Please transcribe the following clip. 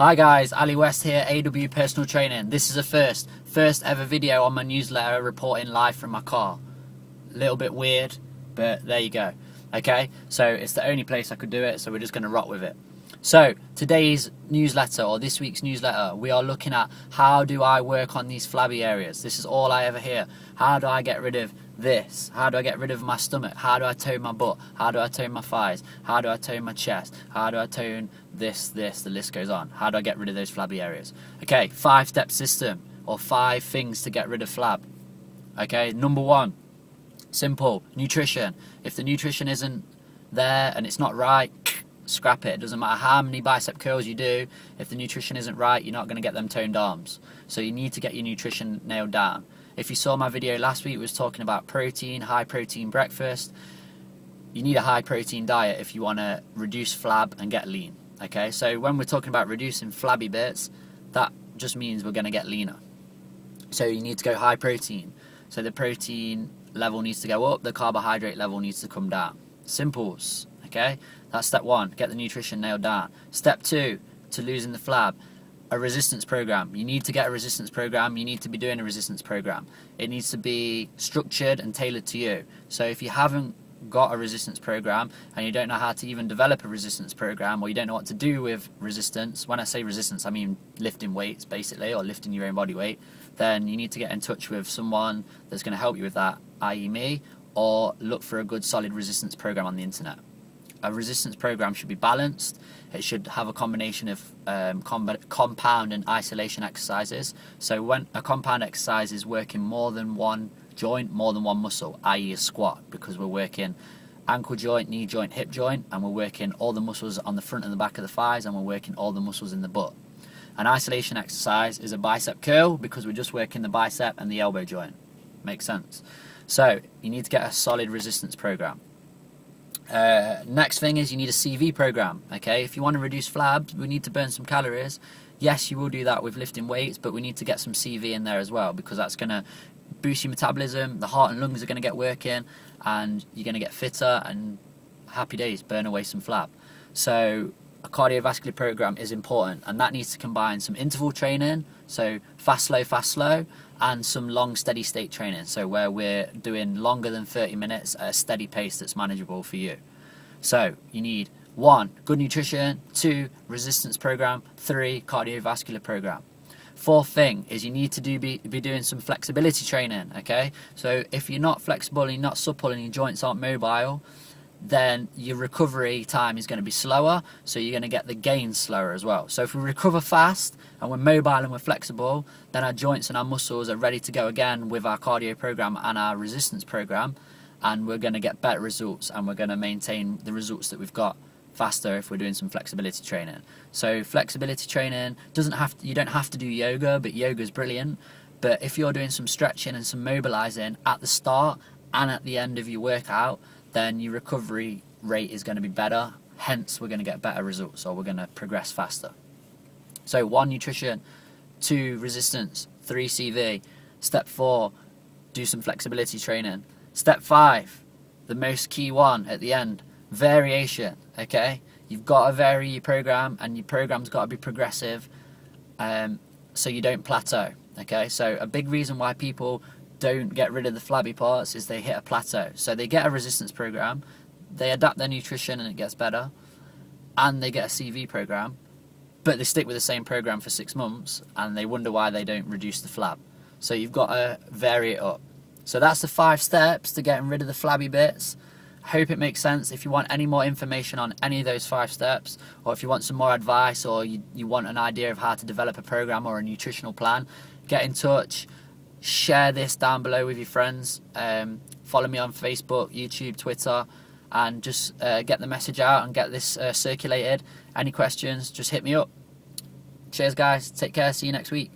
Hi guys, Ali West here, AW Personal Training. This is a first ever video on my newsletter reporting live from my car. A little bit weird, but there you go. Okay, so it's the only place I could do it, so we're just going to rock with it. So today's newsletter, or this week's newsletter, we are looking at how do I work on these flabby areas. This is all I ever hear. How do I get rid of this? How do I get rid of my stomach? How do I tone my butt? How do I tone my thighs? How do I tone my chest? How do I tone this? The list goes on. How do I get rid of those flabby areas? Okay, 5-step system, or 5 things to get rid of flab. Okay, number 1, simple, nutrition. If the nutrition isn't there and it's not right, scrap it. It doesn't matter how many bicep curls you do. If the nutrition isn't right, you're not going to get them toned arms. So you need to get your nutrition nailed down. If you saw my video last week, it was talking about protein, high protein breakfast. You need a high protein diet if you want to reduce flab and get lean. Okay, so when we're talking about reducing flabby bits, that just means we're going to get leaner. So you need to go high protein. So the protein level needs to go up, the carbohydrate level needs to come down. Simples. Okay, that's step 1, get the nutrition nailed down. Step 2, to losing the flab, a resistance program. You need to get a resistance program, you need to be doing a resistance program. It needs to be structured and tailored to you. So if you haven't got a resistance program and you don't know how to even develop a resistance program, or you don't know what to do with resistance, when I say resistance I mean lifting weights basically, or lifting your own body weight, then you need to get in touch with someone that's going to help you with that, i.e. me, or look for a good solid resistance program on the internet. A resistance program should be balanced. It should have a combination of compound and isolation exercises. So when a compound exercise is working more than one joint, more than one muscle, i.e. a squat, because we're working ankle joint, knee joint, hip joint, and we're working all the muscles on the front and the back of the thighs, and we're working all the muscles in the butt. An isolation exercise is a bicep curl, because we're just working the bicep and the elbow joint. Makes sense. So you need to get a solid resistance program. Next thing is you need a CV program. Okay, if you want to reduce flabs, we need to burn some calories. Yes, you will do that with lifting weights, but we need to get some CV in there as well, because that's going to boost your metabolism, the heart and lungs are going to get working, and you're going to get fitter, and happy days, burn away some flab. So a cardiovascular program is important, and that needs to combine some interval training, so fast slow, and some long steady state training, so where we're doing longer than 30 minutes at a steady pace that's manageable for you. So you need 1, good nutrition, 2, resistance program, 3, cardiovascular program. 4th thing is you need to be doing some flexibility training. Okay, so if you're not flexible and you're not supple and your joints aren't mobile, then your recovery time is going to be slower, so you're going to get the gains slower as well. So if we recover fast and we're mobile and we're flexible, then our joints and our muscles are ready to go again with our cardio program and our resistance program, and we're going to get better results, and we're going to maintain the results that we've got faster if we're doing some flexibility training. So flexibility training you don't have to do yoga, but yoga is brilliant. But if you're doing some stretching and some mobilizing at the start and at the end of your workout, then your recovery rate is going to be better, hence we're going to get better results, or we're going to progress faster. So 1, nutrition, 2, resistance, 3, CV. Step 4, do some flexibility training. Step 5, the most key one at the end, variation. Okay, you've got to vary your program, and your program's got to be progressive, so you don't plateau. Okay, so a big reason why people don't get rid of the flabby parts is they hit a plateau. So they get a resistance program, they adapt their nutrition and it gets better, and they get a CV program, but they stick with the same program for 6 months and they wonder why they don't reduce the flab. So you've got to vary it up. So that's the 5 steps to getting rid of the flabby bits. I hope it makes sense. If you want any more information on any of those 5 steps, or if you want some more advice, or you want an idea of how to develop a program or a nutritional plan, get in touch. Share this down below with your friends. Follow me on Facebook, YouTube, Twitter, and just get the message out and get this circulated. Any questions, just hit me up. Cheers guys, take care, see you next week.